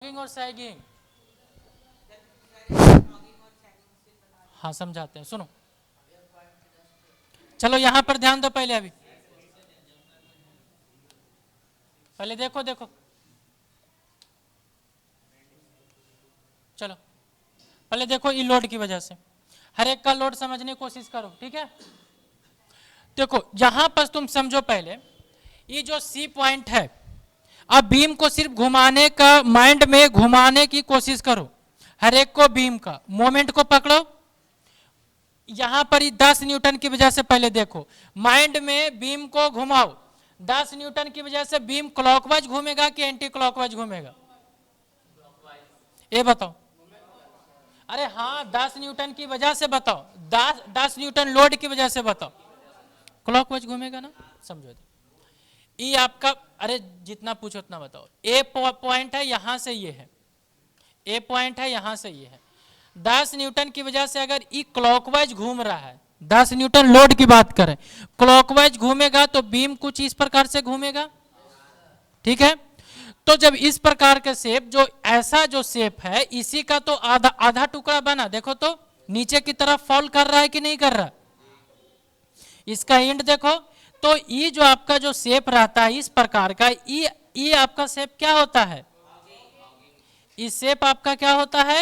और सैगिंग। हाँ समझाते हैं, सुनो। चलो यहां पर ध्यान दो। पहले देखो चलो पहले देखो, ई लोड की वजह से हर एक का लोड समझने की कोशिश करो, ठीक है। देखो यहां पर तुम समझो, पहले ये जो सी पॉइंट है, अब बीम को सिर्फ घुमाने का, माइंड में घुमाने की कोशिश करो। हर एक को बीम का मोमेंट को पकड़ो। यहां पर 10 न्यूटन की वजह से पहले देखो, माइंड में बीम को घुमाओ। 10 न्यूटन की वजह से बीम क्लॉकवाइज घूमेगा कि एंटी क्लॉकवाइज घूमेगा? ये बताओ। अरे हाँ, 10 न्यूटन की वजह से बताओ, 10 न्यूटन लोड की वजह से बताओ, क्लॉकवाइज घूमेगा ना। समझो ये आपका, अरे जितना पूछो उतना बताओ। ए पॉइंट है, यहां से ये है, ए पॉइंट है, यहां से ये है। 10 न्यूटन की वजह से अगर ई क्लॉकवाइज घूम रहा है, 10 न्यूटन लोड की बात करें, क्लॉकवाइज घूमेगा तो बीम कुछ इस प्रकार से घूमेगा, ठीक है। तो जब इस प्रकार का शेप, जो ऐसा जो शेप है, इसी का तो आधा आधा टुकड़ा बना, देखो तो नीचे की तरफ फॉल कर रहा है कि नहीं कर रहा। इसका एंड देखो तो ये जो आपका जो शेप रहता है इस प्रकार का, ये आपका शेप क्या होता है? इस शेप आपका क्या होता है?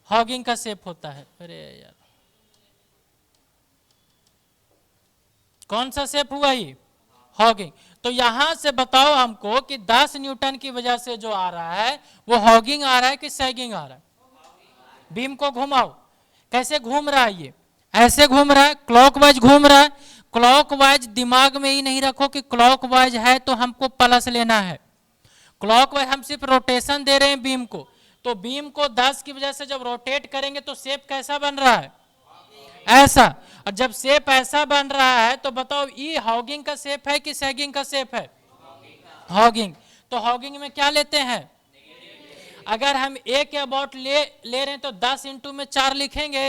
हॉगिंग का शेप होता है। अरे यार, कौन सा शेप हुआ ये? हॉगिंग। तो यहां से बताओ हमको कि 10 न्यूटन की वजह से जो आ रहा है वो हॉगिंग आ रहा है कि सैगिंग आ रहा है? बीम को घुमाओ, कैसे घूम रहा है ये? ऐसे घूम रहा है, क्लॉकवाइज घूम रहा है। क्लॉकवाइज दिमाग में ही नहीं रखो कि क्लॉकवाइज है तो हमको प्लस लेना है। क्लॉकवाइज हम सिर्फ रोटेशन दे रहे हैं बीम को, तो बीम को 10 की वजह से जब रोटेट करेंगे तो शेप कैसा बन रहा है? ऐसा। और जब शेप ऐसा बन रहा है तो बताओ ये हॉगिंग का शेप है कि सैगिंग का शेप है? हॉगिंग। तो हॉगिंग में क्या लेते हैं? अगर हम ए के अबाउट ले रहे हैं तो 10 इंटू में 4 लिखेंगे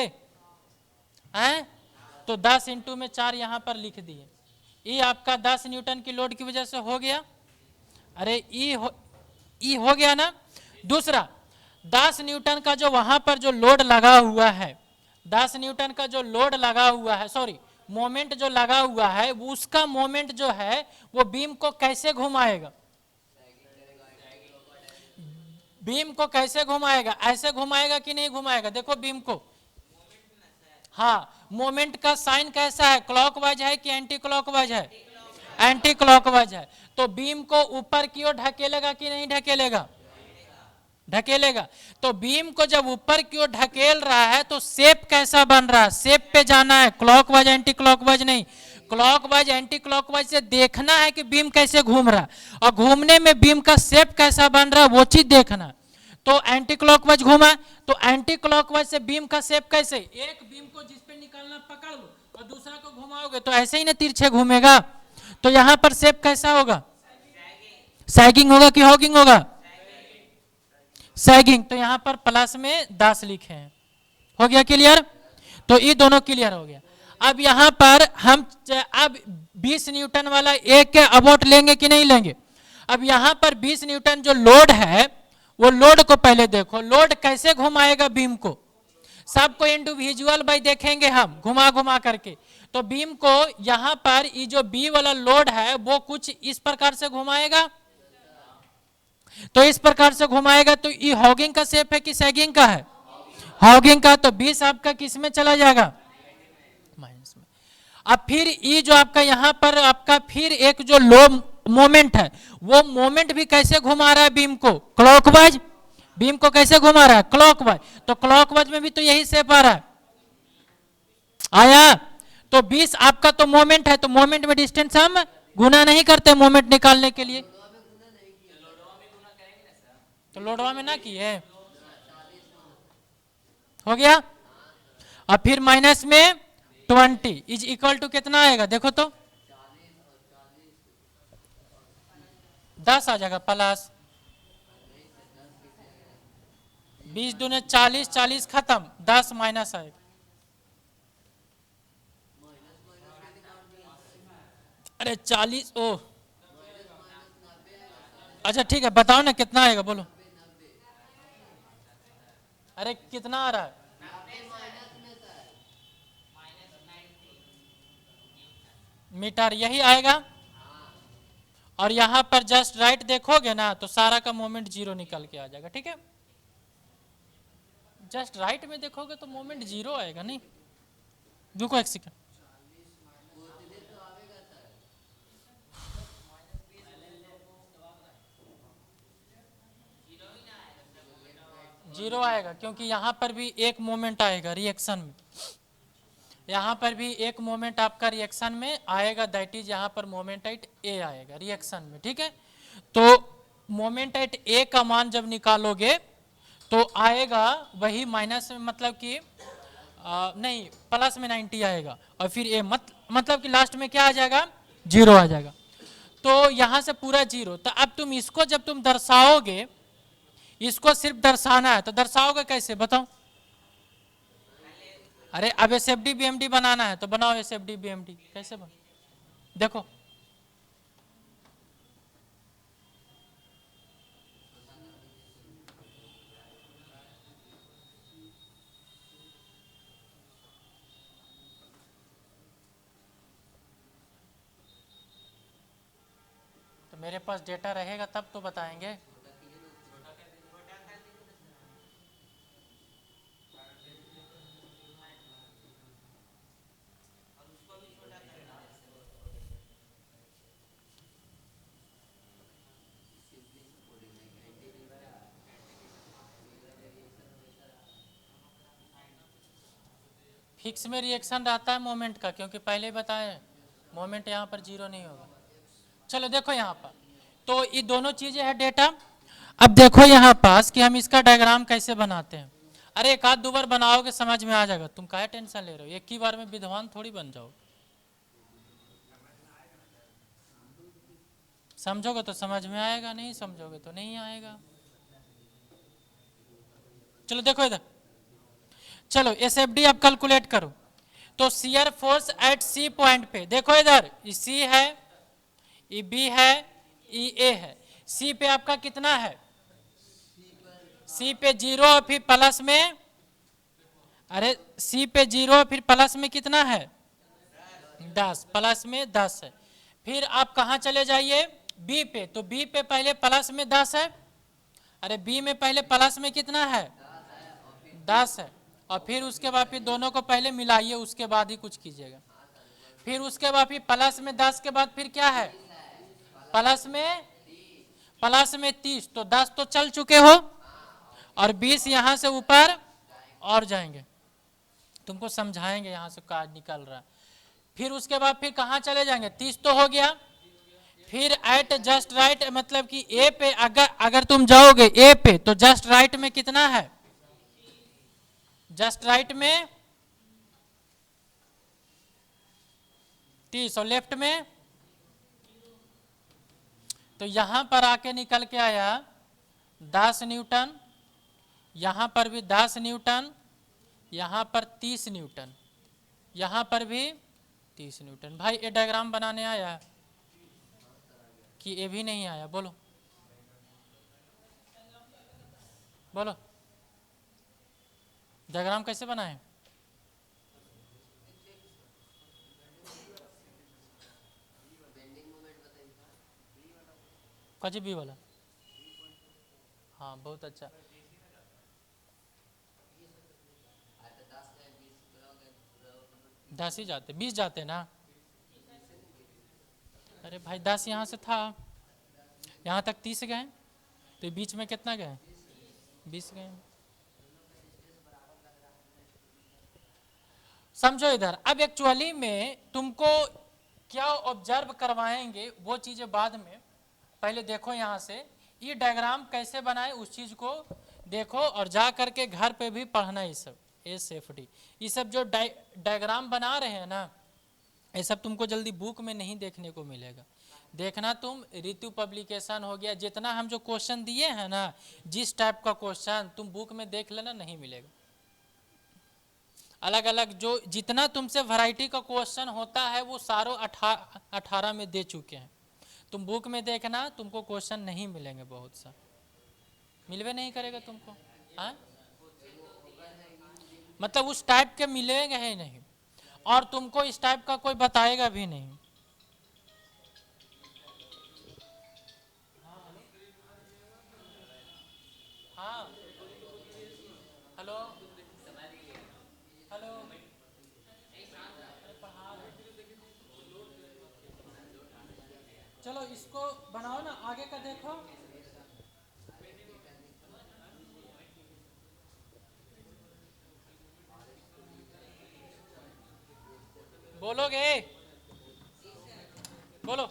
हैं? तो 10 इंटू में 4 यहां पर लिख दिए। ये आपका 10 न्यूटन की लोड की वजह से हो गया। अरे ई हो गया ना। दूसरा, 10 न्यूटन का जो वहां पर जो लोड लगा हुआ है, 10 न्यूटन का जो लोड लगा हुआ है, सॉरी मोमेंट जो लगा हुआ है, उसका मोमेंट जो है वो बीम को कैसे घुमाएगा? बीम को कैसे घुमाएगा? ऐसे घुमाएगा कि नहीं घुमाएगा? देखो बीम को, हाँ, मोमेंट का साइन कैसा है? क्लॉकवाइज है कि एंटी क्लॉकवाइज है? एंटी क्लॉकवाइज है। तो बीम को ऊपर की ओर ढकेलेगा कि नहीं ढकेलेगा? ढकेलेगा। तो बीम को जब ऊपर की ओर ढकेल रहा है तो शेप कैसा बन रहा है? शेप पे जाना है, क्लॉकवाइज एंटी क्लॉकवाइज नहीं। क्लॉकवाइज एंटी क्लॉकवाइज से देखना है कि बीम कैसे घूम रहा है, और घूमने में बीम का शेप कैसा बन रहा है वो चीज देखना। तो एंटी क्लॉकवाइज घूमा, तो एंटी क्लॉकवाइज से बीम का शेप कैसे? एक बीम को जिस पे निकालना पकड़ लो और दूसरा को घुमाओगे तो ऐसे ही ना तिरछे घूमेगा। तो यहां पर शेप कैसा होगा? सैगिंग होगा कि हॉगिंग होगा? सैगिंग। तो यहां पर प्लस में 10 लिखे हैं। हो गया क्लियर? तो ये दोनों क्लियर हो गया। अब यहां पर हम अब 20 न्यूटन वाला एक के अबाउट लेंगे कि नहीं लेंगे? अब यहां पर 20 न्यूटन जो लोड है, वो लोड को पहले देखो, लोड कैसे घुमाएगा बीम को? सबको इंडिविजुअल बाई देखेंगे हम घुमा घुमा करके। तो बीम को यहां पर ये जो बी वाला लोड है वो कुछ इस प्रकार से घुमाएगा। तो इस प्रकार से घुमाएगा तो ये हॉगिंग का शेप है कि सैगिंग का है? हॉगिंग का। तो 20 आपका किस में चला जाएगा? माइनस में। अब फिर ये जो आपका यहां पर आपका फिर एक जो लो मोमेंट है, वो मोमेंट भी कैसे घुमा रहा है बीम को? क्लॉकवाइज। बीम को कैसे घुमा रहा है? क्लॉकवाइज। तो क्लॉकवाइज में भी तो यही शेप आ रहा है। आया? तो 20 आपका तो मोमेंट है, तो मोमेंट में डिस्टेंस हम गुना नहीं करते मोमेंट निकालने के लिए। तो लोडवा में ना किए, हो गया। और फिर माइनस में 20 इज इक्वल टू कितना आएगा? देखो तो 10 आ जाएगा प्लस 20 दूने 40, 40 खत्म, 10 माइनस आएगा। अरे 40, ओ अच्छा ठीक है, बताओ ना कितना आएगा बोलो। अरे कितना आ रहा है? मीटर यही आएगा। और यहाँ पर जस्ट राइट देखोगे ना तो सारा का मोमेंट जीरो निकल के आ जाएगा। ठीक है, जस्ट राइट में देखोगे तो मोमेंट जीरो आएगा। नहीं, रुको एक सेकंड। जीरो आएगा क्योंकि यहाँ पर भी एक मोमेंट आएगा रिएक्शन में, यहाँ पर भी एक मोमेंट आपका रिएक्शन में आएगा, दैट इज यहाँ पर मोमेंट एट ए आएगा रिएक्शन में। ठीक है, तो मोमेंट एट ए का मान जब निकालोगे तो आएगा वही माइनस में, मतलब कि नहीं प्लस में 90 आएगा और फिर ए मतलब कि लास्ट में क्या आ जाएगा? जीरो आ जाएगा। तो यहाँ से पूरा जीरो। तो अब तुम इसको जब तुम दर्शाओगे, इसको सिर्फ दर्शाना है तो दर्शाओगे कैसे बताओ? अरे अब एसएफडी बीएमडी बनाना है तो बनाओ एसएफडी बीएमडी। कैसे बन, देखो तो मेरे पास डेटा रहेगा तब तो बताएंगे। फिक्स में रिएक्शन रहता है मोमेंट का, क्योंकि पहले बताए मोमेंट यहाँ पर जीरो नहीं होगा। चलो देखो यहाँ पर तो ये दोनों चीजें है डेटा। अब देखो यहाँ पास कि हम इसका डायग्राम कैसे बनाते हैं। अरे एक आध दो बार बनाओगे समझ में आ जाएगा, तुम काहे टेंशन ले रहे हो? एक ही बार में विद्वान थोड़ी बन जाओ। समझोगे तो समझ में आएगा, नहीं समझोगे तो नहीं आएगा। चलो देखो इधर, चलो एसएफडी आप कैलकुलेट करो। तो shear force at C point पे देखो इधर, सी है, ई बी है, ई ए है। सी पे आपका कितना है? सी पे जीरो और फिर प्लस में, अरे सी पे जीरो फिर प्लस में कितना है? 10, प्लस में 10 है। फिर आप कहाँ चले जाइए? बी पे। तो बी पे पहले प्लस में 10 है। अरे बी में पहले प्लस में कितना है? 10 है। और फिर उसके बाद फिर दोनों को पहले मिलाइए, उसके बाद ही कुछ कीजिएगा। फिर उसके बाद फिर प्लस में 10 के बाद फिर क्या है? प्लस में 30। तो 10 तो चल चुके हो और 20 यहां से ऊपर और जाएंगे, तुमको समझाएंगे यहां से कार्ड निकल रहा है। फिर उसके बाद फिर कहां चले जाएंगे? 30 तो हो गया। फिर एट जस्ट राइट, मतलब कि ए पे अगर तुम जाओगे ए पे तो जस्ट राइट में कितना है? जस्ट राइट में 30 और लेफ्ट में, तो यहां पर आके निकल के आया 10 न्यूटन, यहां पर भी 10 न्यूटन, यहां पर 30 न्यूटन, यहां पर भी 30 न्यूटन। भाई ये डायग्राम बनाने आया कि ये भी नहीं आया? बोलो बोलो, डायग्राम कैसे बनाए? कजी बी वाला, हाँ बहुत अच्छा। 10 ही जाते, 20 जाते ना। अरे भाई 10 यहाँ से था, यहाँ तक 30 गए, तो बीच में कितना गए? 20 गए। समझो इधर। अब एक्चुअली में तुमको क्या ऑब्जर्व करवाएंगे वो चीजें बाद में, पहले देखो यहाँ से ये डायग्राम कैसे बनाए उस चीज को देखो, और जा करके घर पे भी पढ़ना ये सब एसएफडी। ये सब जो डायग्राम बना रहे हैं ना, ये सब तुमको जल्दी बुक में नहीं देखने को मिलेगा। देखना तुम ऋतु पब्लिकेशन हो गया, जितना हम जो क्वेश्चन दिए हैं ना, जिस टाइप का क्वेश्चन तुम बुक में देख लेना, नहीं मिलेगा। अलग अलग जो जितना तुमसे वैरायटी का क्वेश्चन होता है वो सारों 18 में दे चुके हैं। तुम बुक में देखना, तुमको क्वेश्चन नहीं मिलेंगे, बहुत सा मिलवे नहीं करेगा तुमको। हाँ मतलब उस टाइप के मिलेंगे ही नहीं, और तुमको इस टाइप का कोई बताएगा भी नहीं। हाँ हेलो हेलो, चलो इसको बनाओ ना, आगे का देखो। बोलोगे? बोलो।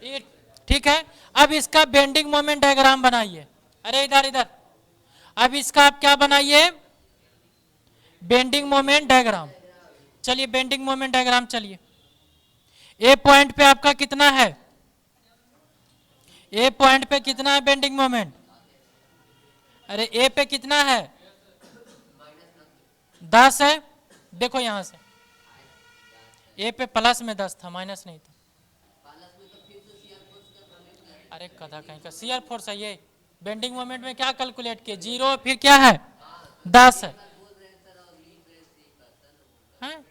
ये ठीक है। अब इसका बेंडिंग मोमेंट डायग्राम बनाइए। अरे इधर इधर, अब इसका आप क्या बनाइए? Bending moment diagram. चलिए बेंडिंग मोमेंट डायग्राम, चलिए। ए पॉइंट पे आपका कितना है? ए पॉइंट पे कितना है बेंडिंग मोमेंट? अरे ए पे कितना है? 10 है। देखो यहां से ए पे प्लस में 10 था, माइनस नहीं था। अरे कदा कहीं का शियर फोर्स है ये। बेंडिंग मोमेंट में क्या कैलकुलेट किए? 0, फिर क्या है? 10 है। हैं?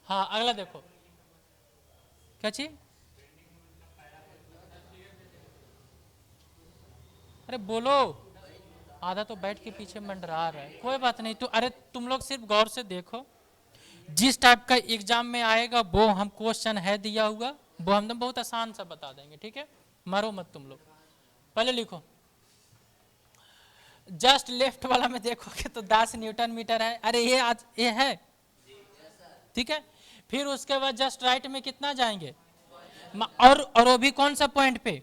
हाँ अगला देखो, क्या चीज? अरे बोलो, आधा तो बैठ के पीछे मंडरा रहा है। कोई बात नहीं, तो अरे तुम लोग सिर्फ गौर से देखो, जिस टाइप का एग्जाम में आएगा वो हम क्वेश्चन है दिया हुआ, वो हम बहुत आसान सा बता देंगे, ठीक है? मारो मत तुम लोग। पहले लिखो, जस्ट लेफ्ट वाला में देखोगे तो 10 न्यूटन मीटर है। अरे ये आज ये है, ठीक है। फिर उसके बाद जस्ट राइट में कितना जाएंगे? और वो भी कौन सा पॉइंट पे?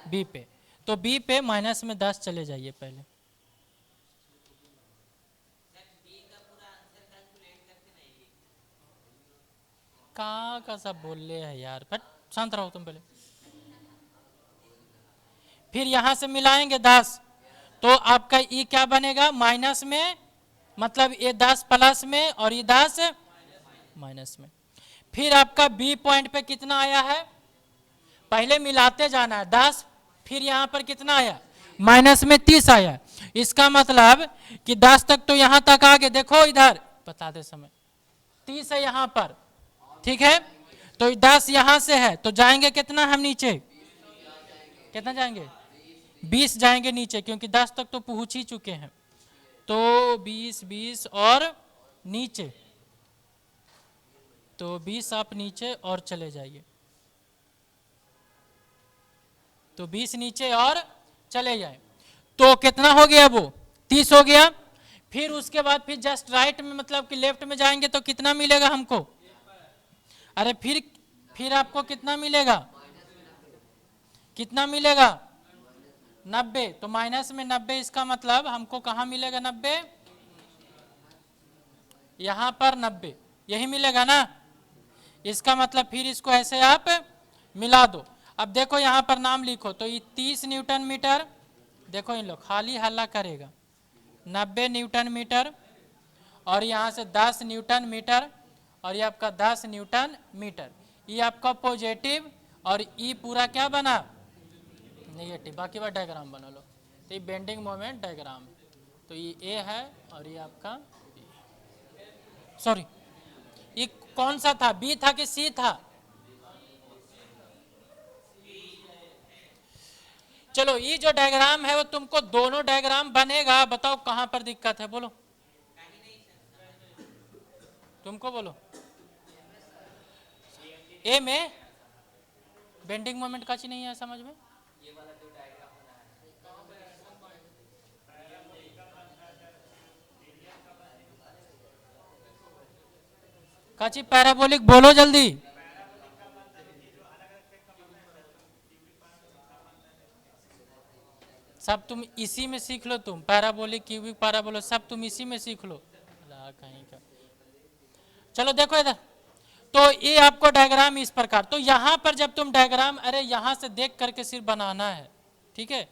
बी पे। तो बी पे माइनस में 10 चले जाइए पहले। कहाँ का सब बोल रहे हैं यार, बट शांत रहो तुम पहले। फिर यहां से मिलाएंगे 10, तो आपका ई क्या बनेगा? माइनस में, मतलब ये 10 प्लस में और ये 10 माइनस में। फिर आपका बी पॉइंट पे कितना आया है? पहले मिलाते जाना है 10, फिर यहां पर कितना आया? माइनस में 30 आया। इसका मतलब कि 10 तक तो यहां तक आ गए। देखो इधर बताते समय 30 है यहां पर, ठीक है। तो 10 यहां से है, तो जाएंगे कितना हम नीचे? कितना जाएंगे? 20 जाएंगे नीचे, क्योंकि 10 तक तो पहुंच ही चुके हैं। तो 20 20 और नीचे, तो 20 आप नीचे और चले जाइए, तो 20 नीचे और चले जाए, तो कितना हो गया? वो 30 हो गया। फिर उसके बाद फिर जस्ट राइट में, मतलब कि लेफ्ट में जाएंगे तो कितना मिलेगा हमको? अरे फिर आपको कितना मिलेगा? कितना मिलेगा? 90। तो माइनस में 90, इसका मतलब हमको कहाँ मिलेगा? 90, यहां पर 90, यही मिलेगा ना। इसका मतलब फिर इसको ऐसे आप मिला दो। अब देखो यहां पर नाम लिखो, तो ये 30 न्यूटन मीटर, देखो इन लोग खाली हल्ला करेगा, 90 न्यूटन मीटर, और यहाँ से 10 न्यूटन मीटर, और ये आपका 10 न्यूटन मीटर। ये आपका पॉजिटिव, और ये पूरा क्या बना? नेगेटिव। बाकी बात डायग्राम बना लो। तो ये बेंडिंग मोमेंट डायग्राम, तो ये ए है और ये आपका, सॉरी ये कौन सा था? बी था कि सी था? चलो ये जो डायग्राम है वो तुमको दोनों डायग्राम बनेगा। बताओ कहां पर दिक्कत है? बोलो, तुमको बोलो। ए में बेंडिंग मोमेंट का चीज नहीं है समझ में? काची पैराबोलिक, बोलो जल्दी। सब तुम इसी में सीख लो, तुम पैराबोलिक, क्यूबिक, पैराबोलिक सब तुम इसी में सीख लो। कहीं का। चलो देखो इधर, तो ये आपको डायग्राम इस प्रकार। तो यहां पर जब तुम डायग्राम, अरे यहां से देख करके सिर्फ बनाना है, ठीक है?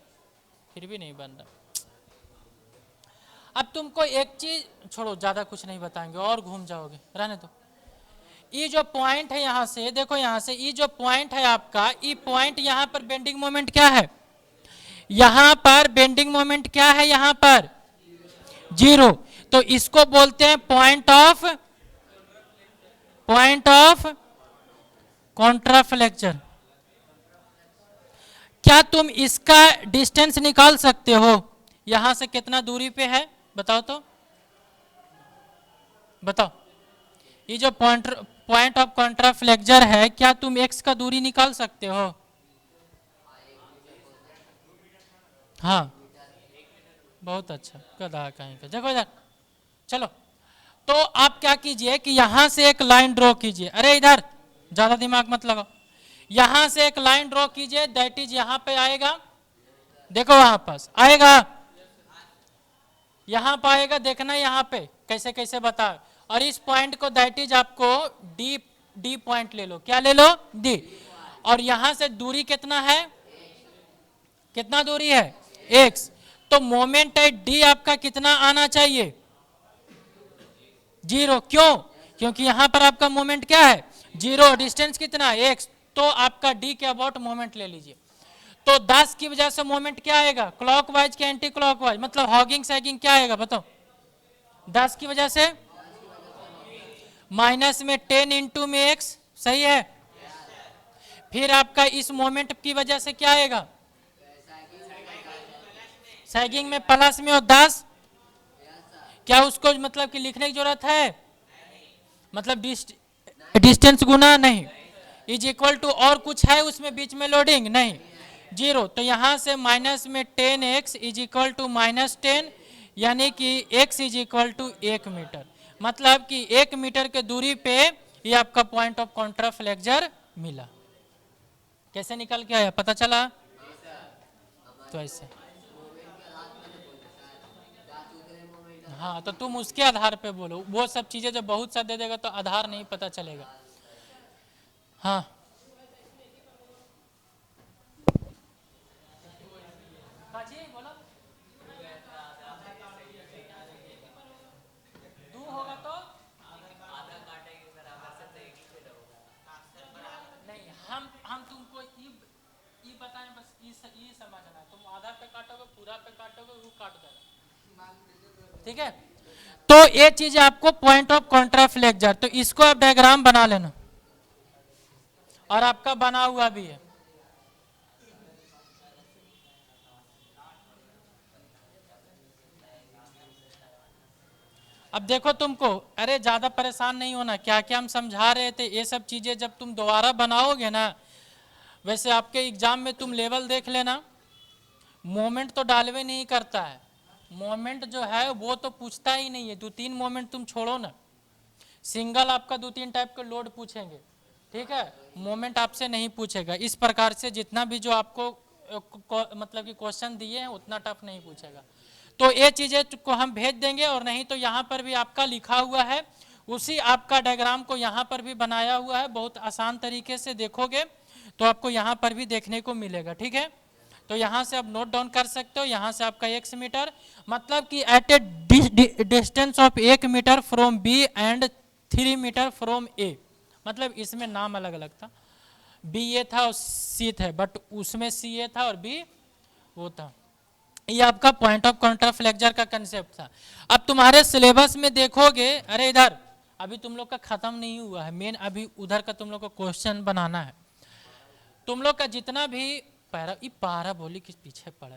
फिर भी नहीं बन रहा। अब तुमको एक चीज छोड़ो, ज्यादा कुछ नहीं बताएंगे और घूम जाओगे, रहने दो। ये जो पॉइंट है यहां से देखो, यहां से ये जो पॉइंट है आपका, ये पॉइंट यहां पर बेंडिंग मोमेंट क्या है? यहां पर बेंडिंग मोमेंट क्या है? यहां पर जीरो। तो इसको बोलते हैं पॉइंट ऑफ कॉन्ट्राफ्लेक्चर। क्या तुम इसका डिस्टेंस निकाल सकते हो? यहां से कितना दूरी पे है बताओ तो, बताओ। ये जो पॉइंट ऑफ कॉन्ट्राफ्लेक्चर है, क्या तुम एक्स का दूरी निकाल सकते हो? हाँ, बहुत अच्छा, गधा कहीं का देखो इधर। चलो, तो आप क्या कीजिए कि यहां से एक लाइन ड्रॉ कीजिए। अरे इधर ज्यादा दिमाग मत लगाओ। यहां से एक लाइन ड्रॉ कीजिए, दैट इज यहां पे आएगा, देखो वहां पास आएगा, यहां पर आएगा, देखना यहां पे कैसे कैसे बताओ। और इस पॉइंट को दैट इज आपको डी डी पॉइंट ले लो, क्या ले लो? डी। और यहां से दूरी कितना है? कितना दूरी है? एक्स। तो मोमेंट एट डी आपका कितना आना चाहिए? जीरो। क्यों? क्योंकि यहां पर आपका मोमेंट क्या है? जीरो। डिस्टेंस कितना है? एक्स। तो आपका डी के अबाउट मोमेंट ले लीजिए। तो 10 की वजह से मोमेंट क्या आएगा? क्लॉकवाइज के एंटी क्लॉकवाइज, मतलब हॉगिंग सैगिंग क्या आएगा बताओ? 10 की वजह से माइनस में 10 इंटू में एक्स, सही है। फिर आपका इस मोमेंट की वजह से क्या आएगा? सैगिंग में प्लस में, और 10 क्या उसको मतलब कि लिखने की जरूरत है? मतलब डिस्टेंस गुना नहीं, इज इक्वल टू और कुछ है उसमें बीच में लोडिंग नहीं, जीरो। तो यहां से माइनस में 10x इज इक्वल टू -10, यानी कि x is equal to 1 metre. मतलब कि 1 मीटर के दूरी पे ये आपका पॉइंट ऑफ कॉन्ट्राफ्लेक्चर मिला। कैसे निकल के आया पता चला? तो ऐसे, हाँ, तो तुम उसके आधार पे बोलो। वो सब चीजें जब बहुत सा दे देगा तो आधार नहीं पता चलेगा। हाँ, बोलो। दो होगा तो नहीं, हम तुमको ई बताएं, बस ई समझना। तुम आधा पे काटोगे, पूरा पे काटोगे, वो काट देगा, ठीक है। तो ये चीज आपको पॉइंट ऑफ कॉन्ट्राफ्लेक्चर, तो इसको आप डायग्राम बना लेना, और आपका बना हुआ भी है। अब देखो तुमको, अरे ज्यादा परेशान नहीं होना, क्या क्या हम समझा रहे थे ये सब चीजें जब तुम दोबारा बनाओगे ना, वैसे आपके एग्जाम में तुम लेवल देख लेना, मोमेंट तो डालवे नहीं करता है। मोमेंट जो है वो तो पूछता ही नहीं है। 2-3 मोमेंट तुम छोड़ो ना, सिंगल आपका 2-3 टाइप के लोड पूछेंगे, ठीक है, मोमेंट आपसे नहीं पूछेगा। इस प्रकार से जितना भी जो आपको मतलब कि क्वेश्चन दिए हैं उतना टफ नहीं पूछेगा। तो ये चीजें को हम भेज देंगे, और नहीं तो यहाँ पर भी आपका लिखा हुआ है, उसी आपका डायग्राम को यहाँ पर भी बनाया हुआ है। बहुत आसान तरीके से देखोगे तो आपको यहाँ पर भी देखने को मिलेगा, ठीक है। तो यहाँ से आप नोट डाउन कर सकते हो। यहाँ से आपका 1 मीटर, मतलब कि at a distance of 1 meter from B and 3 meter from A, मतलब इसमें नाम अलग अलग था, बी ए था और सी था, बट उसमें सी ए था और बी वो था। ये आपका पॉइंट ऑफ कॉन्ट्राफ्लेक्चर का कंसेप्ट था। अब तुम्हारे सिलेबस में देखोगे, अरे इधर अभी तुम लोग का खत्म नहीं हुआ है, मेन अभी उधर का तुम लोग को क्वेश्चन बनाना है। तुम लोग का जितना भी पारा बोली किस पीछे पड़ा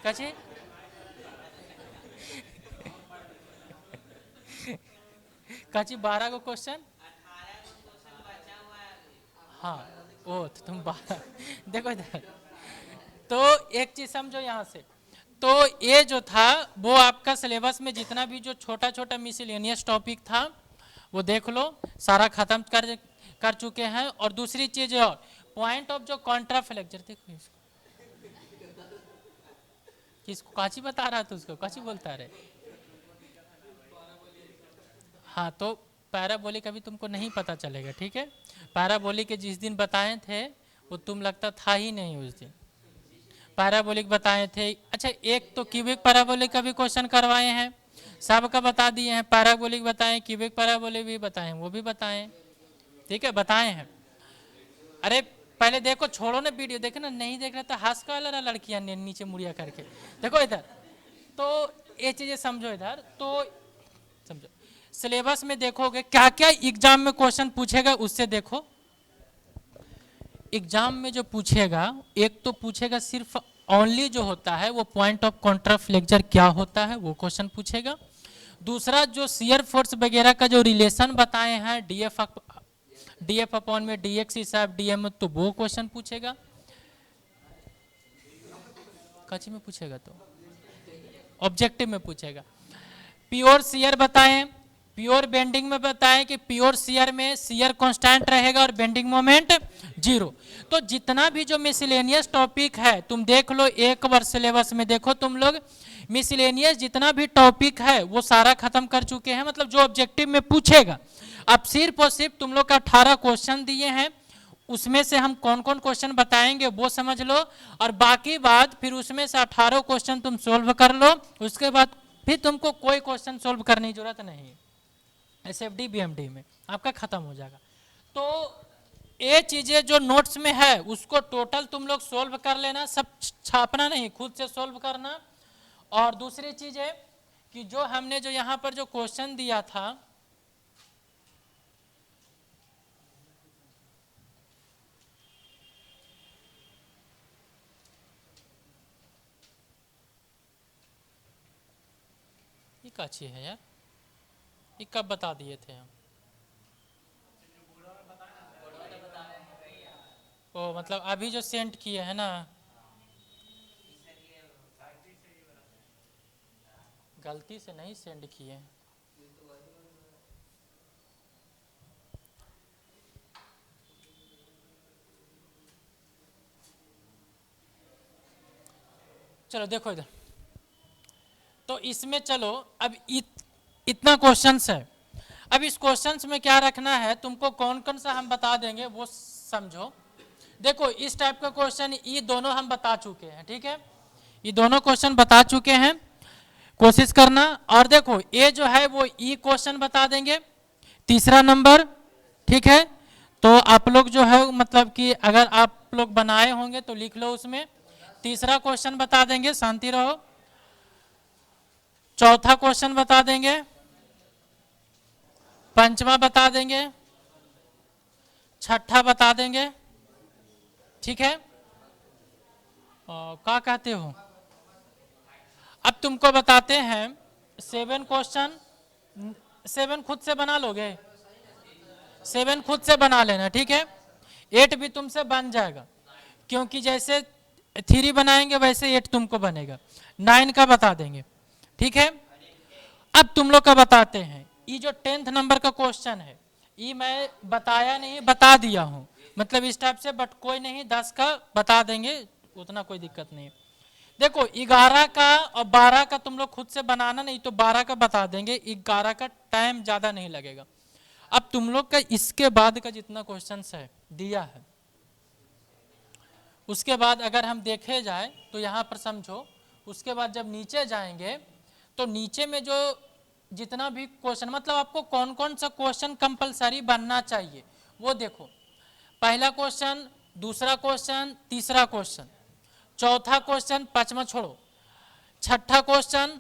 कचे कची 12 को क्वेश्चन, हाँ, ओ तो तुम 12 देखो इधर। तो एक चीज समझो यहाँ से, तो ये जो था वो आपका सिलेबस में जितना भी जो छोटा छोटा मिसलेनियस टॉपिक था वो देख लो, सारा खत्म कर चुके हैं। और दूसरी चीज और पॉइंट ऑफ जो कॉन्ट्राफ्लेक्चर, देखो इसको किसको काची बता रहा था, उसको काची बोलता रहे। हाँ, तो पैराबोलिक अभी तुमको नहीं पता चलेगा, ठीक है। पैराबोलिक के जिस दिन बताए थे वो तुम लगता था ही नहीं उस दिन, पैराबोलिक बताए थे। अच्छा, एक तो क्यूबिक पैराबोलिक का भी क्वेश्चन करवाए हैं, सब का बता दिए हैं। पैराबोलिक बताएं, क्यूबिक पैराबोलिक भी बताएं, वो भी बताएं, ठीक है, बताए हैं। अरे पहले देखो, छोड़ो ना वीडियो, देखे ना, नहीं देख रहा था हंस का लड़कियां ने नीचे मुड़िया करके, देखो इधर, तो ये चीजें समझो इधर, तो समझो सिलेबस में देखोगे क्या क्या एग्जाम में क्वेश्चन पूछेगा, उससे देखो एग्जाम में जो पूछेगा, एक तो पूछेगा सिर्फ ओनली जो होता है वो पॉइंट ऑफ कॉन्ट्राफ्लेक्चर क्या होता है वो क्वेश्चन पूछेगा। दूसरा जो शियर फोर्स वगैरह का जो रिलेशन बताए हैं डीएफ अपॉन में डीएक्स हिसाब डीएम, तो वो क्वेश्चन पूछेगा। कच्ची में पूछेगा तो ऑब्जेक्टिव में पूछेगा। प्योर शियर बताएं, प्योर बेंडिंग में बताएं कि प्योर शियर में शियर कांस्टेंट रहेगा और बेंडिंग मोमेंट 0। तो जितना भी जो मिसलेनियस टॉपिक है तुम देख लो, एक वर्ष सिलेबस में देखो तुम लोग मिसलेनियस जितना भी टॉपिक है वो सारा खत्म कर चुके हैं, मतलब जो ऑब्जेक्टिव में पूछेगा। अब सिर्फ और सिर्फ तुम लोग का 18 क्वेश्चन दिए हैं, उसमें से हम कौन कौन क्वेश्चन बताएंगे वो समझ लो, और बाकी बात फिर उसमें से 18 क्वेश्चन तुम सोल्व कर लो, उसके बाद फिर तुमको कोई क्वेश्चन सोल्व करने की जरूरत नहीं। एसएफडी बीएमडी में आपका खत्म हो जाएगा। तो ये चीजें जो नोट्स में है उसको टोटल तुम लोग सोल्व कर लेना, सब छापना नहीं, खुद से सोल्व करना। और दूसरी चीज है कि जो हमने जो यहाँ पर जो क्वेश्चन दिया था, ये अच्छी है यार, ये कब बता दिए थे हम? ओ मतलब अभी जो सेंड किए हैं ना, गलती से नहीं सेंड किए। चलो देखो इधर, तो इसमें चलो अब इतना क्वेश्चंस है। अब इस क्वेश्चंस में क्या रखना है तुमको, कौन कौन सा हम बता देंगे वो समझो। देखो इस टाइप का क्वेश्चन ये दोनों हम बता चुके हैं, ठीक है, ये दोनों क्वेश्चन बता चुके हैं, कोशिश करना। और देखो ये जो है वो ई क्वेश्चन बता देंगे 3 नंबर, ठीक है। तो आप लोग जो है मतलब कि अगर आप लोग बनाए होंगे तो लिख लो, उसमें 3 क्वेश्चन बता देंगे, शांति रहो। 4था क्वेश्चन बता देंगे, 5वां बता देंगे, 6ठा बता देंगे, ठीक है। क्या कहते हो? अब तुमको बताते हैं 7 क्वेश्चन, 7 खुद से बना लोगे, 7 खुद से बना लेना, ठीक है। 8 भी तुमसे बन जाएगा, क्योंकि जैसे 3 बनाएंगे वैसे 8 तुमको बनेगा। 9 का बता देंगे, ठीक है। अब तुम लोग का बताते हैं, ये जो 10th नंबर का क्वेश्चन है, ये मैं बताया नहीं, बता दिया हूं, मतलब इस टाइप से, बट कोई नहीं, 10 का बता देंगे, उतना कोई दिक्कत नहीं। देखो 11 का और 12 का तुम लोग खुद से बनाना, नहीं तो 12 का बता देंगे, 11 का टाइम ज्यादा नहीं लगेगा। अब तुम लोग का इसके बाद का जितना क्वेश्चन है दिया है, उसके बाद अगर हम देखे जाए तो यहाँ पर समझो, उसके बाद जब नीचे जाएंगे तो नीचे में जो जितना भी क्वेश्चन, मतलब आपको कौन कौन सा क्वेश्चन कंपलसरी बनना चाहिए वो देखो। पहला क्वेश्चन, दूसरा क्वेश्चन, तीसरा क्वेश्चन, चौथा क्वेश्चन, 5वां छोड़ो, 6ठा क्वेश्चन,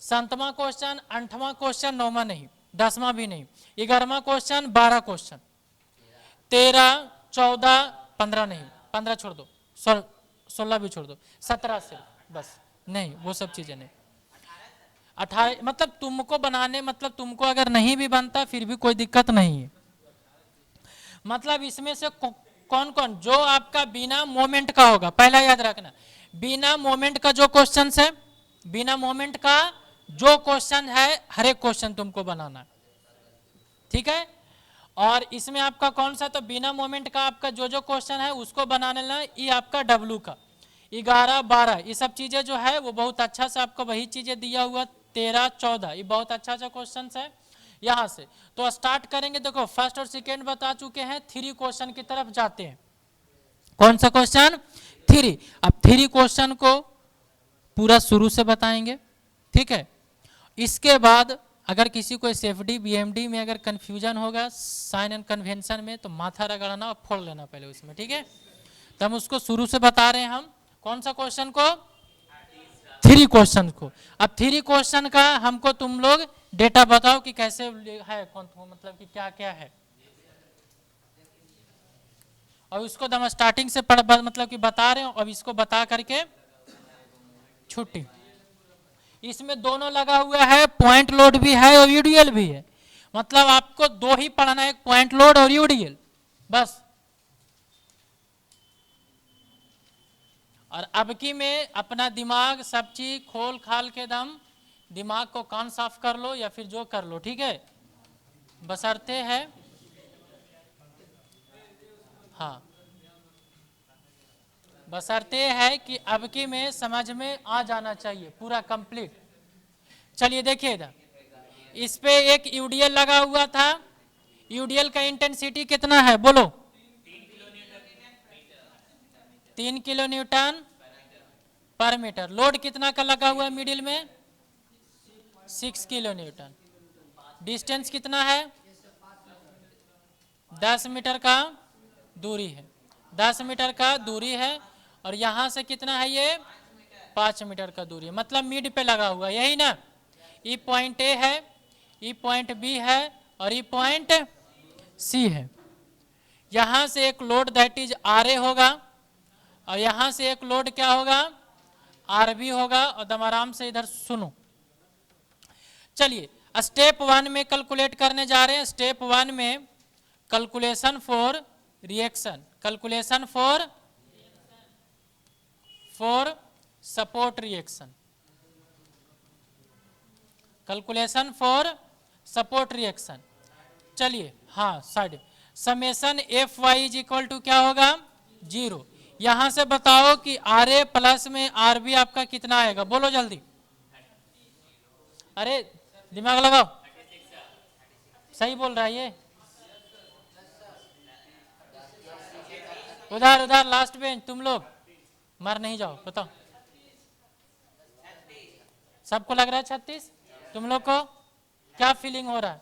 7वां क्वेश्चन, 8वां क्वेश्चन, 9वां नहीं, 10वां भी नहीं, 11वां क्वेश्चन, 12 क्वेश्चन, 13, 14, 15 नहीं, 15 छोड़ दो, 16 भी छोड़ दो, 17 से बस, नहीं वो सब चीजें नहीं, 18, मतलब तुमको बनाने, मतलब तुमको अगर नहीं भी बनता फिर भी कोई दिक्कत नहीं है। मतलब इसमें से कौन कौन जो आपका बिना मोमेंट का होगा, पहला याद रखना, बिना मोमेंट का जो क्वेश्चन है, बिना मोमेंट का जो क्वेश्चन है हर एक क्वेश्चन तुमको बनाना, ठीक है। और इसमें आपका कौन सा, तो बिना मोमेंट का आपका जो जो क्वेश्चन है उसको बनाने लेना। ये आपका डब्लू का 11, 12 ये सब चीजें जो है वो बहुत अच्छा से आपको वही चीजें दिया हुआ, 13, 14 ये बहुत अच्छा अच्छा क्वेश्चन है। यहां से तो स्टार्ट करेंगे, देखो फर्स्ट और सेकेंड बता चुके हैं, 3 क्वेश्चन की तरफ जाते हैं। कौन सा क्वेश्चन? 3। अब 3 क्वेश्चन को पूरा शुरू से बताएंगे, ठीक है। इसके बाद अगर किसी को एसएफडी बीएमडी में अगर कंफ्यूजन होगा साइन एंड कन्वेंशन में, तो माथा रगड़ना और फोड़ लेना पहले उसमें, ठीक है। तो हम उसको शुरू से बता रहे हैं, हम कौन सा क्वेश्चन को, थ्री क्वेश्चन को। अब थ्री क्वेश्चन का हमको तुम लोग डेटा बताओ कि कैसे है, कौन मतलब कि क्या क्या है, और उसको तो हम स्टार्टिंग से मतलब कि बता रहे हो, अब इसको बता करके छुट्टी। इसमें दोनों लगा हुआ है, पॉइंट लोड भी है और यूडीएल भी है, मतलब आपको दो ही पढ़ना है, एक पॉइंट लोड और यूडीएल बस। और अब की में अपना दिमाग सब चीज खोल खाल के दम दिमाग को कान साफ कर लो या फिर जो कर लो, ठीक है, बशर्ते है। हाँ, बशर्ते है कि अब की में समझ में आ जाना चाहिए पूरा कंप्लीट। चलिए देखिए इधर, इस पे एक यूडीएल लगा हुआ था, यूडीएल का इंटेंसिटी कितना है बोलो, 3 किलो न्यूटन पर मीटर। लोड कितना का लगा हुआ है मिडिल में, 6 किलो न्यूटन। डिस्टेंस कितना है, 10 मीटर का दूरी है, 10 मीटर का दूरी है, और यहाँ से कितना है ये 5 मीटर का दूरी है, मतलब मिड पे लगा हुआ, यही ना। ई पॉइंट ए है, ई पॉइंट बी है, और ई पॉइंट सी है। यहाँ से एक load that is R A होगा, और यहाँ से एक लोड क्या होगा, आर बी होगा। और दम आराम से इधर सुनो। चलिए स्टेप 1 में कैलकुलेट करने जा रहे हैं। स्टेप 1 में calculation for reaction, calculation for support reaction, calculation for support reaction. चलिए हाँ side, summation F Y is equal to क्या होगा, 0। यहां से बताओ कि आर ए प्लस में आर बी आपका कितना आएगा, बोलो जल्दी, अरे दिमाग लगाओ, सही बोल रहा है ये। उधर उधर लास्ट बेंच तुम लोग मर नहीं जाओ, बताओ। सबको लग रहा है 36, तुम लोग को क्या फीलिंग हो रहा है?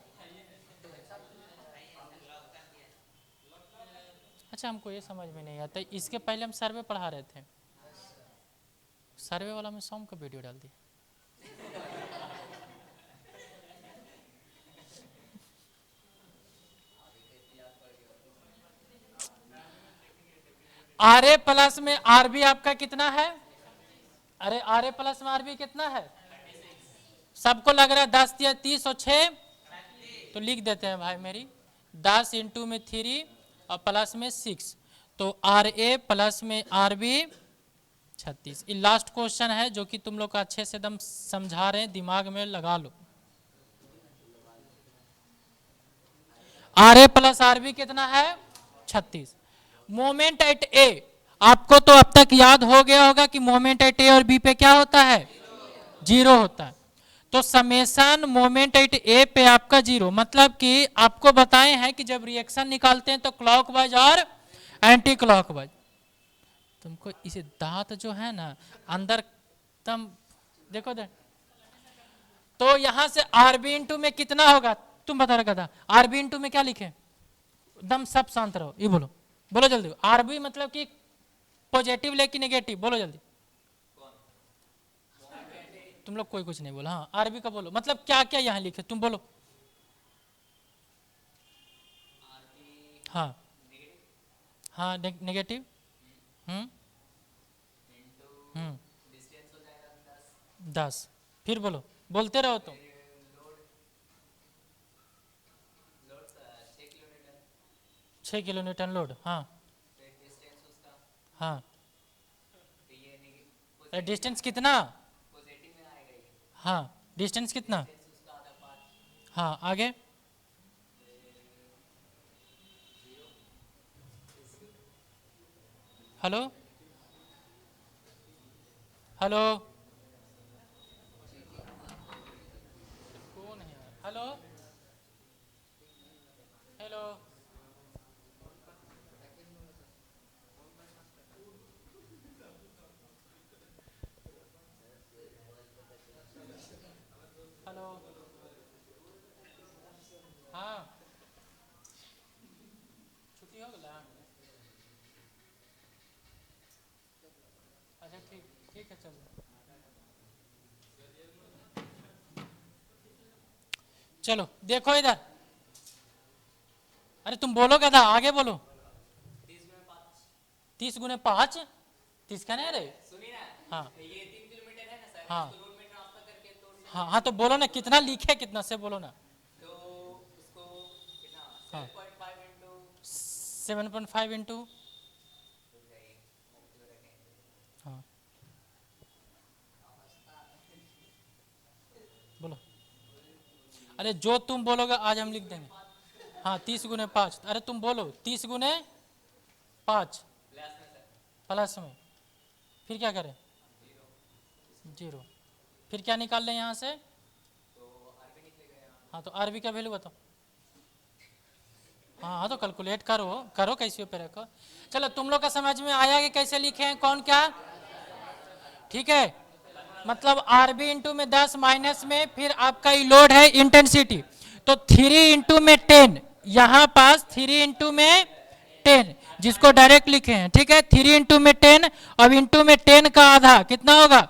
अच्छा हमको ये समझ में नहीं आता, इसके पहले हम सर्वे पढ़ा रहे थे, सर्वे वाला में सोम का वीडियो डाल दिया। आर ए प्लस में आर बी आपका कितना है, अरे आर ए प्लस में आर बी कितना है, सबको लग रहा है 10 या 30 और 6, तो लिख देते हैं भाई मेरी, 10 इंटू में 3 और प्लस में 6, तो आर ए प्लस में आर बी 36। ये लास्ट क्वेश्चन है जो कि तुम लोग का अच्छे से एकदम समझा रहे हैं, दिमाग में लगा लो। R A plus R B कितना है, 36। मोमेंट एट ए, आपको तो अब तक याद हो गया होगा कि मोमेंट एट ए और बी पे क्या होता है, 0 होता है। तो समेशन मोमेंट एट ए पे आपका 0, मतलब कि आपको बताए हैं कि जब रिएक्शन निकालते हैं तो क्लॉकवाइज और एंटी क्लॉकवाइज। तुमको इसे दांत जो है ना अंदर तम देखो दे, तो यहां से आरबी इंटू में कितना होगा, तुम बता रखा था, आरबी इंटू में क्या लिखे, एकदम सब शांत रहो, ये बोलो, बोलो जल्दी, आरबी मतलब कि पॉजिटिव लेकिन नेगेटिव, बोलो जल्दी। तुम लोग कोई कुछ नहीं बोला, हाँ आरबी का बोलो, मतलब क्या क्या यहाँ लिखे तुम बोलो। हाँ हाँ नेगेटिव, हम्म 10, फिर बोलो, बोलते रहो तुम। 6 किलो न्यूटन लोड, हाँ हाँ, डिस्टेंस कितना, हाँ डिस्टेंस कितना, हाँ आगे, हेलो हेलो, कौन है, हेलो हेलो, हेलो, हाँ छुट्टी हो गया, अच्छा ठीक, ठीक है चलो। चलो देखो इधर, अरे तुम बोलो गधा, आगे बोलो। 30 × 5, 30 का नहीं रहे। हाँ ये 3 किलोमीटर है ना सर, हाँ इसको रोड में ट्रांसफर करके तो हाँ हाँ, तो बोलो ना कितना लिखे, कितना से बोलो ना। तो उसको कितना हाँ 7.5 इंटू 7.5 इंटू, हाँ बोलो। अरे जो तुम बोलोगे आज हम लिख देंगे। हाँ 30 × 5, अरे तुम बोलो 30 × 5 प्लस में, फिर क्या करें, 0, फिर क्या निकाल लें यहाँ से, हाँ तो आरबी का वैल्यू बताओ। हाँ हाँ तो कैलकुलेट करो, करो कैसे पे रखो। चलो तुम लोग का समझ में आया कि कैसे लिखे हैं कौन क्या, ठीक है। मतलब आरबी इंटू में 10 माइनस में फिर आपका लोड है इंटेंसिटी, तो 3 इंटू में 10, यहाँ पास 3 इंटू में 10 जिसको डायरेक्ट लिखे हैं, ठीक है। 3 इंटू में 10, अब इंटू में 10 का आधा कितना होगा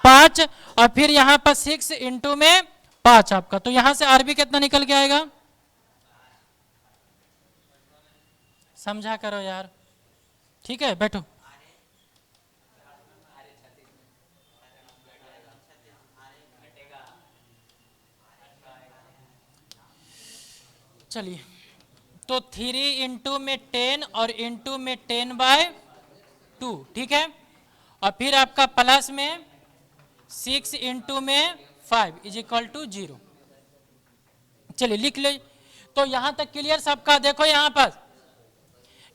5, और फिर यहाँ पर 6 इंटू में 5 आपका, तो यहाँ से आरबी कितना निकल के आएगा, समझा करो यार, ठीक है बैठो। चलिए तो 3 इंटू में 10 और इंटू में 10/2, ठीक है। और फिर आपका प्लस में 6 इंटू में 5 इज इक्वल टू 0। चलिए लिख ले, तो यहां तक क्लियर सबका। देखो यहां पर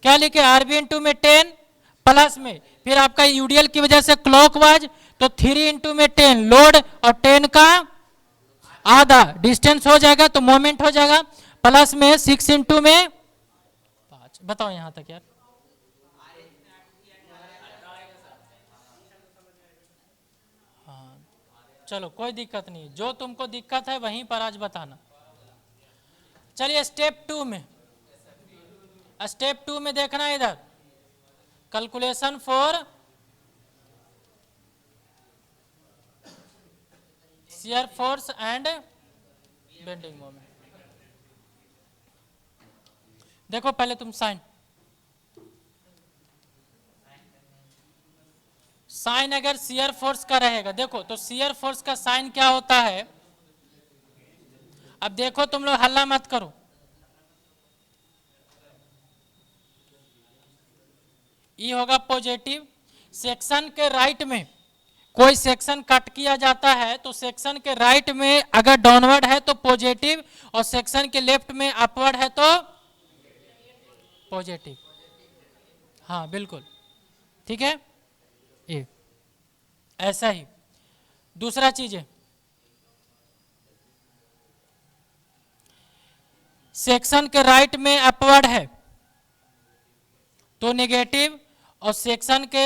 क्या लिखे, आरबी इंटू में 10 प्लस में फिर आपका यूडीएल की वजह से क्लॉकवाइज, तो 3 इंटू में 10 लोड और 10 का आधा डिस्टेंस हो जाएगा तो मोमेंट हो जाएगा, प्लस में 6 इंटू में 5। बताओ यहां तक यार, हाँ चलो कोई दिक्कत नहीं, जो तुमको दिक्कत है वहीं पर आज बताना। चलिए स्टेप 2 में, स्टेप 2 में देखना इधर, calculation for shear force and bending moment. देखो पहले तुम साइन, साइन अगर शियर फोर्स का रहेगा, देखो तो शियर फोर्स का साइन क्या होता है। अब देखो तुम लोग हल्ला मत करो, ये होगा पॉजिटिव। सेक्शन के राइट में कोई सेक्शन कट किया जाता है तो सेक्शन के राइट में अगर डाउनवर्ड है तो पॉजिटिव, और सेक्शन के लेफ्ट में अपवर्ड है तो पॉजिटिव। हाँ बिल्कुल ठीक है, ये ऐसा ही। दूसरा चीज है, सेक्शन के राइट में अपवर्ड है तो नेगेटिव, और सेक्शन के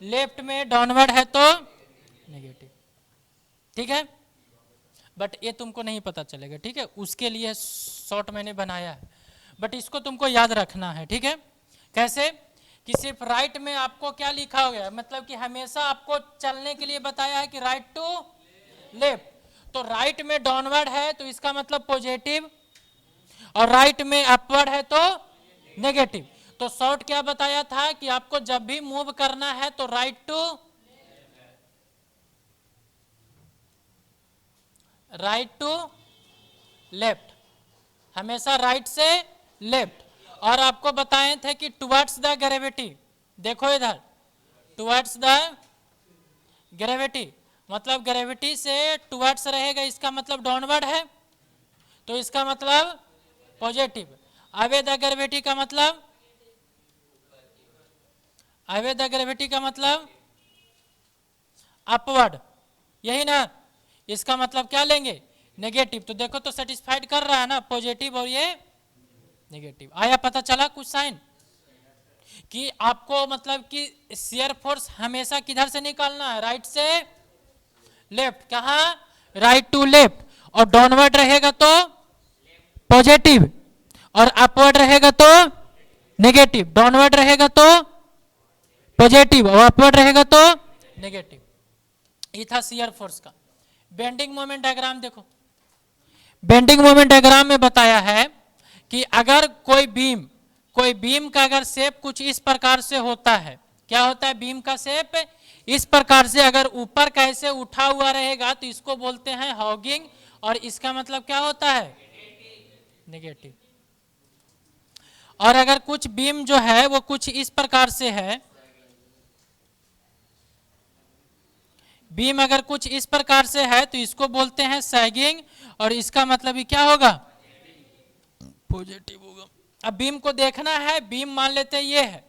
लेफ्ट में डाउनवर्ड है तो नेगेटिव, ठीक है। बट ये तुमको नहीं पता चलेगा, ठीक है, उसके लिए शॉर्ट मैंने बनाया है, बट इसको तुमको याद रखना है, ठीक है। कैसे कि सिर्फ राइट में आपको क्या लिखा हो गया, मतलब कि हमेशा आपको चलने के लिए बताया है कि राइट टू लेफ्ट, तो राइट में डाउनवर्ड है तो इसका मतलब पॉजिटिव, और राइट में अपवर्ड है तो नेगेटिव। तो शॉर्ट क्या बताया था कि आपको जब भी मूव करना है तो राइट टू लेफ्ट, हमेशा राइट से लेफ्ट। और आपको बताए थे कि टुवर्ड्स द ग्रेविटी, देखो इधर टुवर्ड्स द ग्रेविटी, मतलब ग्रेविटी से टुवर्ड्स रहेगा, इसका मतलब डाउनवर्ड है तो इसका मतलब पॉजिटिव। अवे द ग्रेविटी का मतलब, अवे द ग्रेविटी का मतलब अपवर्ड, यही ना, इसका मतलब क्या लेंगे नेगेटिव। तो देखो तो सेटिस्फाइड कर रहा है ना, पॉजिटिव और ये नेगेटिव। आया पता चला कुछ साइन कि आपको मतलब कि शियर फोर्स हमेशा किधर से निकालना है, राइट से लेफ्ट, कहा राइट टू लेफ्ट, और डाउनवर्ड रहेगा तो पॉजिटिव, और अपवर्ड रहेगा तो नेगेटिव, डाउनवर्ड रहेगा तो पॉजिटिव और अपवर्ड रहेगा तो नेगेटिव। ये था शियर फोर्स का। बेंडिंग मोमेंट डायग्राम देखो, बेंडिंग मोमेंट डायग्राम में बताया है कि अगर कोई बीम का अगर शेप कुछ इस प्रकार से होता है, क्या होता है बीम का शेप इस प्रकार से, अगर ऊपर कैसे उठा हुआ रहेगा तो इसको बोलते हैं हॉगिंग, और इसका मतलब क्या होता है नेगेटिव। और अगर कुछ बीम जो है वो कुछ इस प्रकार से है, बीम अगर कुछ इस प्रकार से है तो इसको बोलते हैं सैगिंग, और इसका मतलब ही क्या होगा पॉजिटिव होगा। अब बीम को देखना है, बीम मान लेते हैं ये है,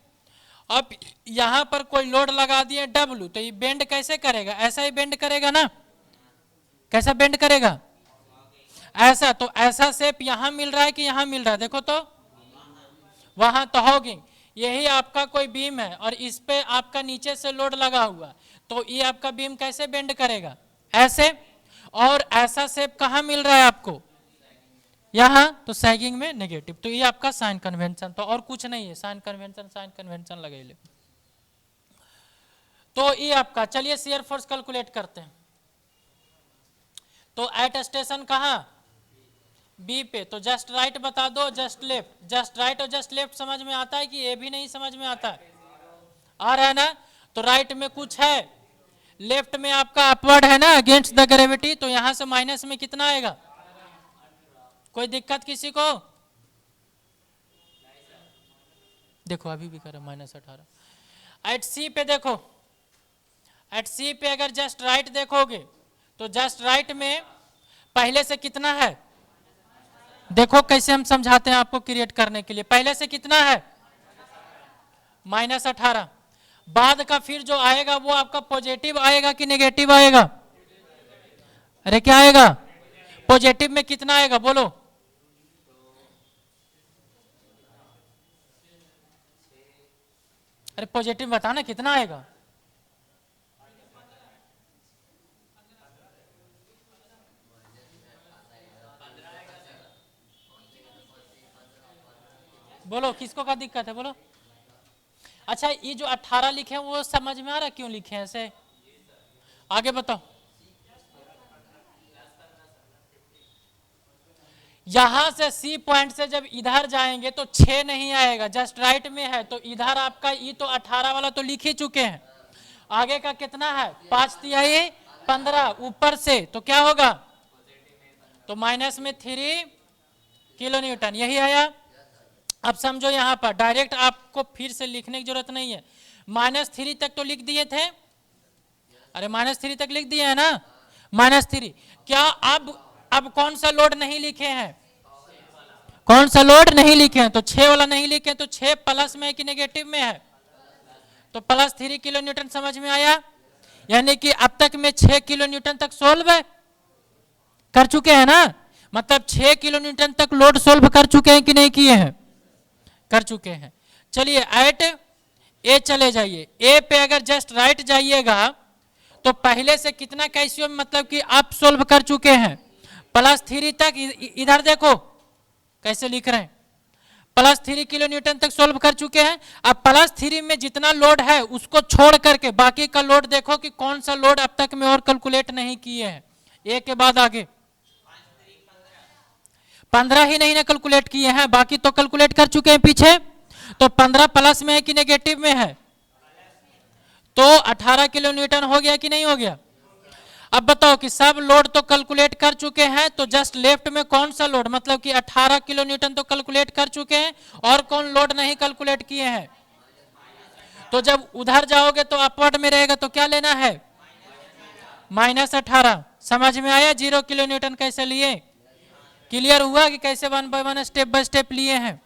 अब यहां पर कोई लोड लगा दिए W, तो ये बेंड कैसे करेगा, ऐसा ही बेंड करेगा ना, कैसा बेंड करेगा ऐसा। तो ऐसा शेप यहां मिल रहा है कि यहां मिल रहा है, देखो तो वहां तो हॉगिंग। यही आपका कोई बीम है और इस पे आपका नीचे से लोड लगा हुआ, तो ये आपका बीम कैसे बेंड करेगा ऐसे, और ऐसा शेप कहां मिल रहा है आपको यहां, तो सैगिंग में नेगेटिव। तो ये आपका साइन कन्वेंशन, तो और कुछ नहीं है, साइन कन्वेंशन लगे ले। तो ये आपका, चलिए शियर फोर्स कैलकुलेट करते हैं। तो एट स्टेशन कहां बी पे, तो जस्ट राइट बता दो, जस्ट लेफ्ट, जस्ट राइट और जस्ट लेफ्ट समझ में आता है कि ये भी नहीं समझ में आता है, आ रहा है ना। तो राइट में कुछ है, लेफ्ट में आपका अपवर्ड है ना अगेंस्ट द ग्रेविटी, तो यहां से माइनस में कितना आएगा, कोई दिक्कत किसी को, देखो अभी भी कर रहा -18। एट सी पे देखो, एट सी पे अगर जस्ट राइट देखोगे तो जस्ट राइट में पहले से कितना है, देखो कैसे हम समझाते हैं आपको क्रिएट करने के लिए, पहले से कितना है -18, बाद का फिर जो आएगा वो आपका पॉजिटिव आएगा कि नेगेटिव आएगा, अरे क्या आएगा पॉजिटिव में कितना आएगा बोलो, अरे पॉजिटिव बताना कितना आएगा, बोलो किसको का दिक्कत है बोलो। अच्छा ये जो 18 लिखे हैं वो समझ में आ रहा है क्यों लिखे हैं ऐसे, आगे बताओ। यहां से सी पॉइंट से जब इधर जाएंगे तो 6 नहीं आएगा, जस्ट राइट में है, तो इधर आपका ये तो 18 वाला तो लिख ही चुके हैं, आगे का कितना है 5×3 15, ऊपर से तो क्या होगा, तो माइनस में 3 किलो न्यूटन, यही आया। अब समझो यहां पर डायरेक्ट आपको फिर से लिखने की जरूरत नहीं है, -3 तक तो लिख दिए थे, अरे -3 तक लिख दिए है ना, -3 क्या, अब कौन सा लोड नहीं लिखे हैं, कौन सा लोड नहीं लिखे हैं, तो 6 वाला नहीं लिखे, तो 6 प्लस में है कि नेगेटिव में है, तो +3 किलो न्यूटन समझ में आया। यानी कि अब तक में 6 किलो न्यूटन तक सोल्व कर चुके हैं ना, मतलब 6 किलो न्यूटन तक लोड सोल्व कर चुके हैं कि नहीं किए हैं, कर चुके हैं। चलिए एट ए चले जाइए, ए पे अगर जस्ट राइट जाइएगा तो पहले से कितना कैल्शियम मतलब कि आप सोल्व कर चुके हैं, +3 तक, इधर देखो कैसे लिख रहे हैं, +3 किलो न्यूटन तक सोल्व कर चुके हैं। अब +3 में जितना लोड है उसको छोड़ करके बाकी का लोड देखो कि कौन सा लोड अब तक में और कैलकुलेट नहीं किए हैं, ए के बाद आगे 15 ही नहीं ना कैलकुलेट किए हैं, बाकी तो कैलकुलेट कर चुके हैं पीछे, तो 15 प्लस में है कि नेगेटिव में है, तो 18 किलो न्यूटन हो गया कि नहीं हो गया। अब बताओ कि सब लोड तो कैलकुलेट कर चुके हैं, तो जस्ट लेफ्ट में कौन सा लोड, मतलब कि 18 किलो न्यूटन तो कैलकुलेट कर चुके हैं, और कौन लोड नहीं कैलकुलेट किए हैं, तो जब उधर जाओगे तो अपवर्ड में रहेगा, तो क्या लेना है -18। समझ में आया 0 किलो न्यूटन कैसे लिए, क्लियर हुआ कि कैसे 1 बाय 1 स्टेप बाय स्टेप लिए हैं।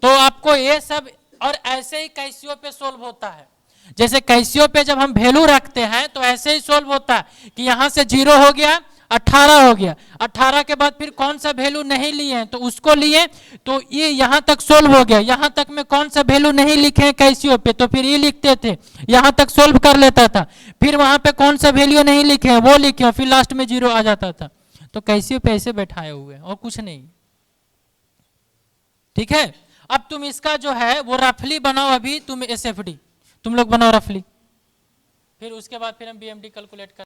तो आपको ये सब, और ऐसे ही कैसियो पे सोल्व होता है, जैसे कैसियो पे जब हम वैल्यू रखते हैं तो ऐसे ही सोल्व होता है कि यहां से 0 हो गया 18 हो गया, 18 के बाद फिर कौन सा वैल्यू नहीं लिए हैं तो उसको लिए, तो ये यहां तक सोल्व हो गया, यहां तक में कौन सा वैल्यू नहीं लिखे हैं कैसियो पे तो फिर ये लिखते थे, यहां तक सोल्व कर लेता था, फिर वहां पे कौन सा वैल्यू नहीं लिखे हैं वो लिखे, फिर लास्ट में 0 आ जाता था। तो कैसियो पे ऐसे बैठाए हुए और कुछ नहीं, ठीक है। अब तुम इसका जो है वो रफली बनाओ, अभी तुम SFD तुम लोग बनाओ रफली, फिर उसके बाद फिर हम BMD कैलकुलेट कर